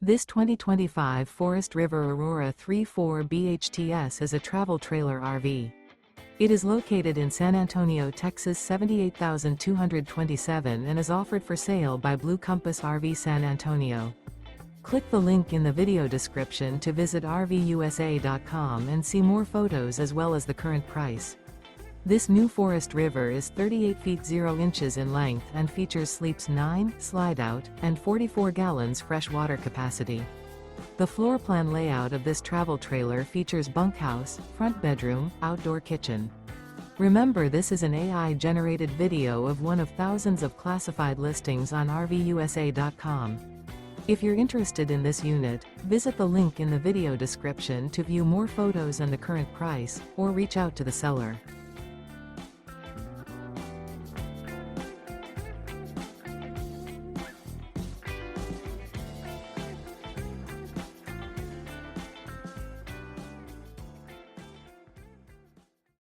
This 2025 Forest River Aurora 3.4 BHTS is a travel trailer RV. It is located in San Antonio, Texas 78227 and is offered for sale by Blue Compass RV San Antonio. Click the link in the video description to visit RVUSA.com and see more photos as well as the current price. This new Forest River is 38 feet 0 inches in length and features sleeps 9, slide-out, and 44 gallons fresh water capacity. The floor plan layout of this travel trailer features bunkhouse, front bedroom, outdoor kitchen. Remember, this is an AI-generated video of one of thousands of classified listings on RVUSA.com. If you're interested in this unit, visit the link in the video description to view more photos and the current price, or reach out to the seller.